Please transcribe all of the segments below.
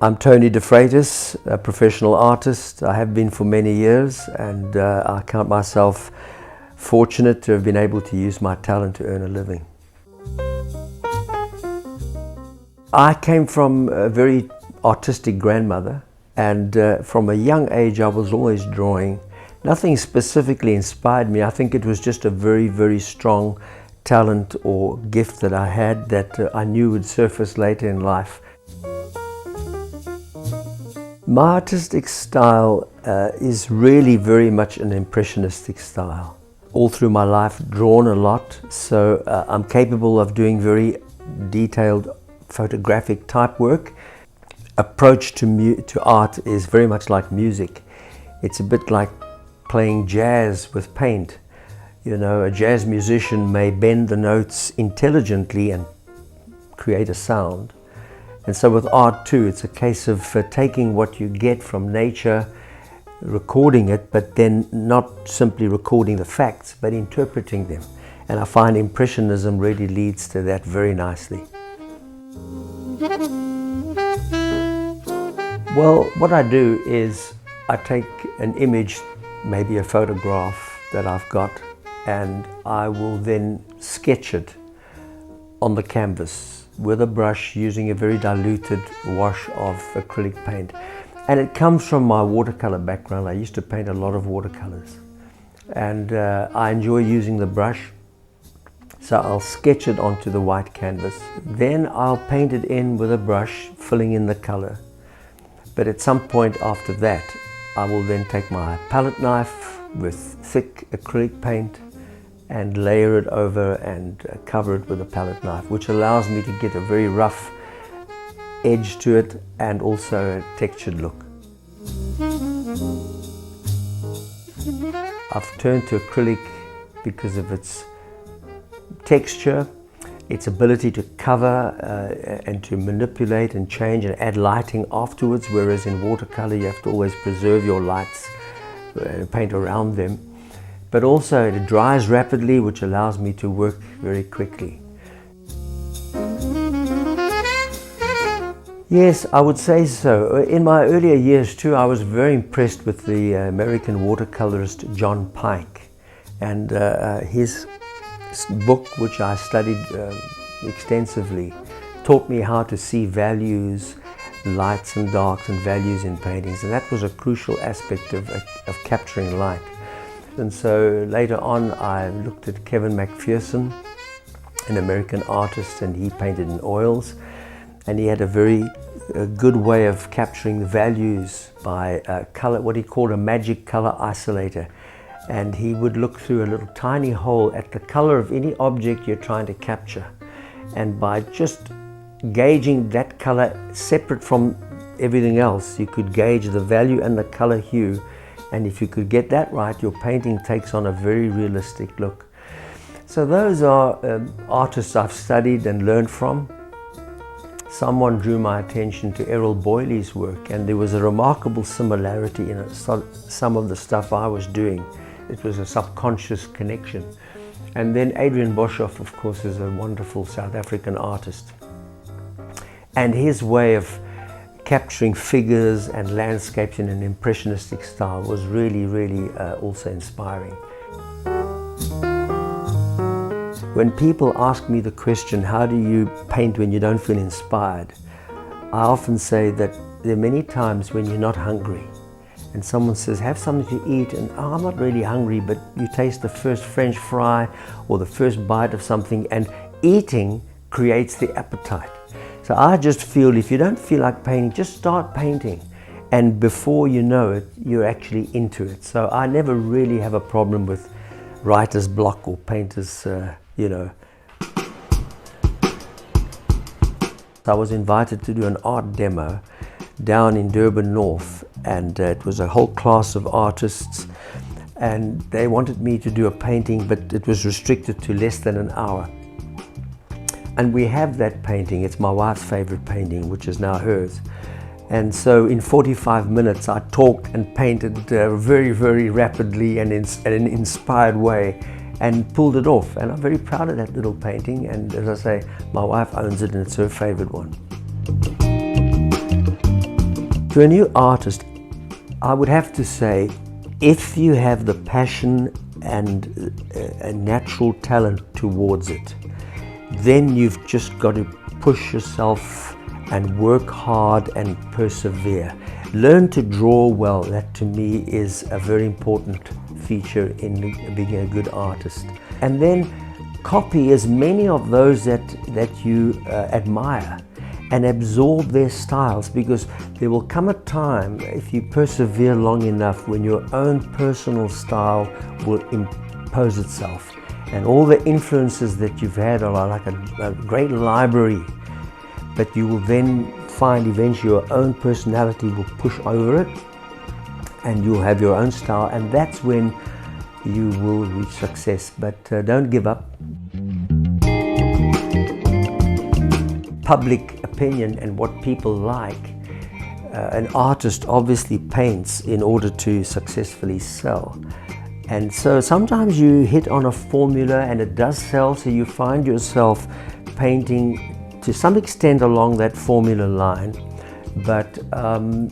I'm Tony De Freitas, a professional artist. I have been for many years, and I count myself fortunate to have been able to use my talent to earn a living. I came from a very artistic grandmother, and from a young age I was always drawing. Nothing specifically inspired me. I think it was just a very, very strong talent or gift that I had that I knew would surface later in life. My artistic style is really very much an impressionistic style. All through my life, drawn a lot, so I'm capable of doing very detailed photographic type work. Approach to art is very much like music. It's a bit like playing jazz with paint. You know, a jazz musician may bend the notes intelligently and create a sound. And so with art too, it's a case of taking what you get from nature, recording it, but then not simply recording the facts, but interpreting them. And I find Impressionism really leads to that very nicely. Well, what I do is I take an image, maybe a photograph that I've got, and I will then sketch it on the canvas with a brush using a very diluted wash of acrylic paint. And it comes from my watercolor background. I used to paint a lot of watercolors, and I enjoy using the brush. So I'll sketch it onto the white canvas. Then I'll paint it in with a brush, filling in the color. But at some point after that, I will then take my palette knife with thick acrylic paint and layer it over and cover it with a palette knife, which allows me to get a very rough edge to it and also a textured look. I've turned to acrylic because of its texture, its ability to cover and to manipulate and change and add lighting afterwards, whereas in watercolor you have to always preserve your lights and paint around them. But also it dries rapidly, which allows me to work very quickly. Yes, I would say so. In my earlier years too, I was very impressed with the American watercolorist John Pike, and his book, which I studied extensively, taught me how to see values, lights and darks and values in paintings, and that was a crucial aspect of capturing light. And so later on I looked at Kevin McPherson, an American artist, and he painted in oils, and he had a very good way of capturing the values by color, what he called a magic color isolator. And he would look through a little tiny hole at the color of any object you're trying to capture, and by just gauging that color separate from everything else, you could gauge the value and the color hue. And if you could get that right, your painting takes on a very realistic look. So those are artists I've studied and learned from. Someone drew my attention to Errol Boyley's work, and there was a remarkable similarity in some of the stuff I was doing. It was a subconscious connection. And then Adrian Boshoff, of course, is a wonderful South African artist. And his way of capturing figures and landscapes in an impressionistic style was really, really also inspiring. When people ask me the question, how do you paint when you don't feel inspired? I often say that there are many times when you're not hungry, and someone says, have something to eat, and oh, I'm not really hungry, but you taste the first French fry or the first bite of something, and eating creates the appetite. So I just feel if you don't feel like painting, just start painting. And before you know it, you're actually into it. So I never really have a problem with writer's block or painter's, you know. I was invited to do an art demo down in Durban North, and it was a whole class of artists, and they wanted me to do a painting, but it was restricted to less than an hour. And we have that painting. It's my wife's favorite painting, which is now hers. And so in 45 minutes, I talked and painted very, very rapidly and in an inspired way, and pulled it off. And I'm very proud of that little painting. And as I say, my wife owns it, and it's her favorite one. To a new artist, I would have to say, if you have the passion and a natural talent towards it, then you've just got to push yourself and work hard and persevere. Learn to draw well. That to me is a very important feature in being a good artist. And then copy as many of those that you admire and absorb their styles, because there will come a time, if you persevere long enough, when your own personal style will impose itself. And all the influences that you've had are like a great library, but you will then find eventually your own personality will push over it, and you'll have your own style, and that's when you will reach success. But don't give up. Public opinion and what people like. An artist obviously paints in order to successfully sell. And so sometimes you hit on a formula and it does sell, so you find yourself painting to some extent along that formula line. But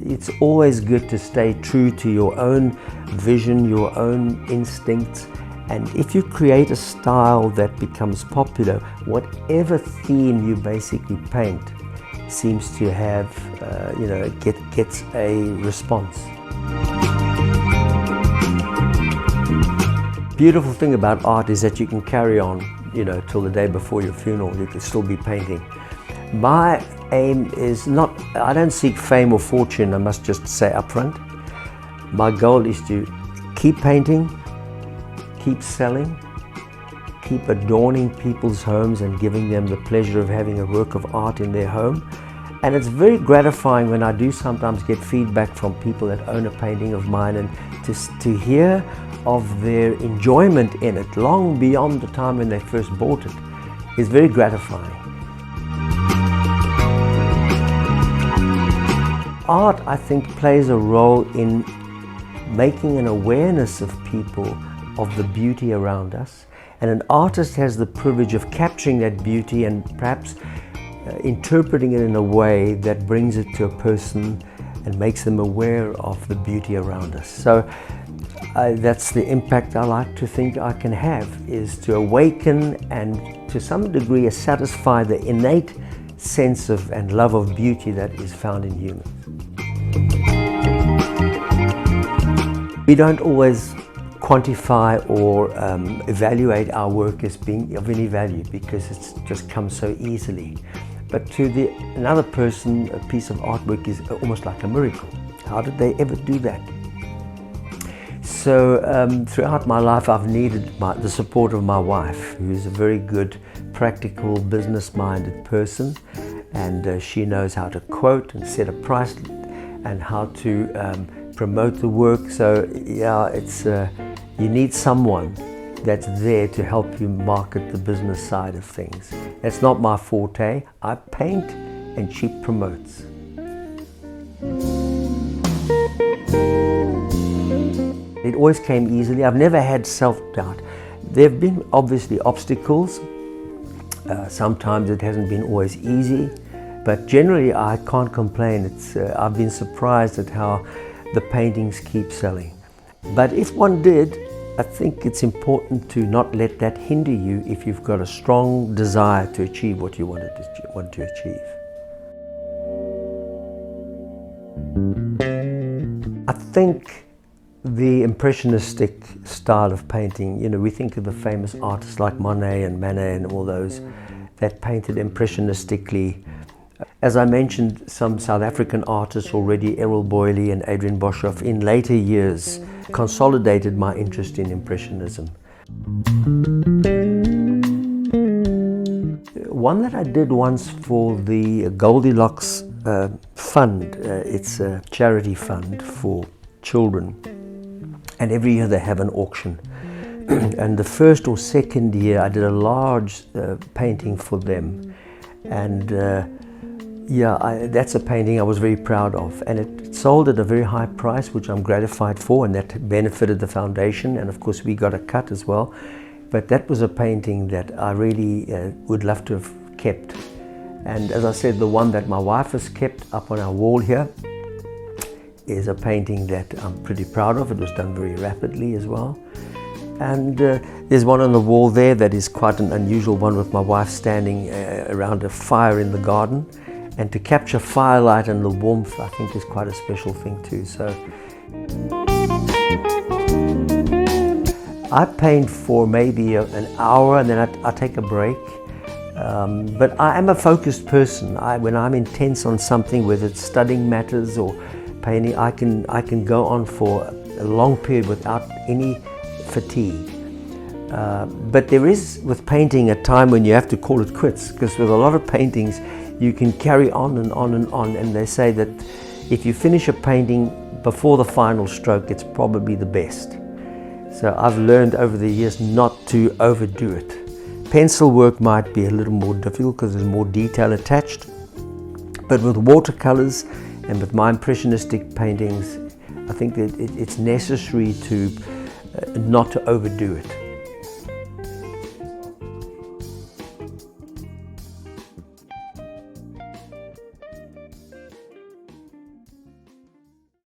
it's always good to stay true to your own vision, your own instincts. And if you create a style that becomes popular, whatever theme you basically paint seems to have, gets a response. Beautiful thing about art is that you can carry on, till the day before your funeral. You can still be painting. My aim is not, I don't seek fame or fortune, I must just say up front. My goal is to keep painting, keep selling, keep adorning people's homes and giving them the pleasure of having a work of art in their home. And it's very gratifying when I do sometimes get feedback from people that own a painting of mine, and to hear of their enjoyment in it long beyond the time when they first bought it is very gratifying. Art, I think, plays a role in making an awareness of people of the beauty around us, and an artist has the privilege of capturing that beauty and perhaps interpreting it in a way that brings it to a person and makes them aware of the beauty around us. So that's the impact I like to think I can have, is to awaken and to some degree satisfy the innate sense of and love of beauty that is found in humans. We don't always quantify or evaluate our work as being of any value, because it's just comes so easily. But to another person, a piece of artwork is almost like a miracle. How did they ever do that? So throughout my life, I've needed the support of my wife, who's a very good, practical, business-minded person, and she knows how to quote and set a price and how to promote the work. So yeah, it's you need someone that's there to help you market the business side of things. That's not my forte. I paint and she promotes. It always came easily. I've never had self-doubt. There have been obviously obstacles. Sometimes it hasn't been always easy, but generally I can't complain. I've been surprised at how the paintings keep selling. But if one did, I think it's important to not let that hinder you if you've got a strong desire to achieve what you want to achieve. I think the impressionistic style of painting, we think of the famous artists like Monet and Manet and all those that painted impressionistically. As I mentioned, some South African artists already, Errol Boyle and Adrian Boshoff, in later years consolidated my interest in Impressionism. One that I did once for the Goldilocks Fund, it's a charity fund for children, and every year they have an auction. And the first or second year I did a large painting for them, and that's a painting I was very proud of, and it sold at a very high price, which I'm gratified for, and that benefited the foundation, and of course we got a cut as well. But that was a painting that I really would love to have kept. And as I said, the one that my wife has kept up on our wall here, is a painting that I'm pretty proud of. It was done very rapidly as well. And there's one on the wall there that is quite an unusual one, with my wife standing around a fire in the garden. And to capture firelight and the warmth, I think, is quite a special thing too. So I paint for maybe an hour, and then I take a break. But I am a focused person. When I'm intense on something, whether it's studying matters or painting, I can go on for a long period without any fatigue. But there is, with painting, a time when you have to call it quits, because with a lot of paintings you can carry on and on and on, and they say that if you finish a painting before the final stroke, it's probably the best. So I've learned over the years not to overdo it. Pencil work might be a little more difficult because there's more detail attached, but with watercolors and with my impressionistic paintings, I think that it's necessary to not to overdo it.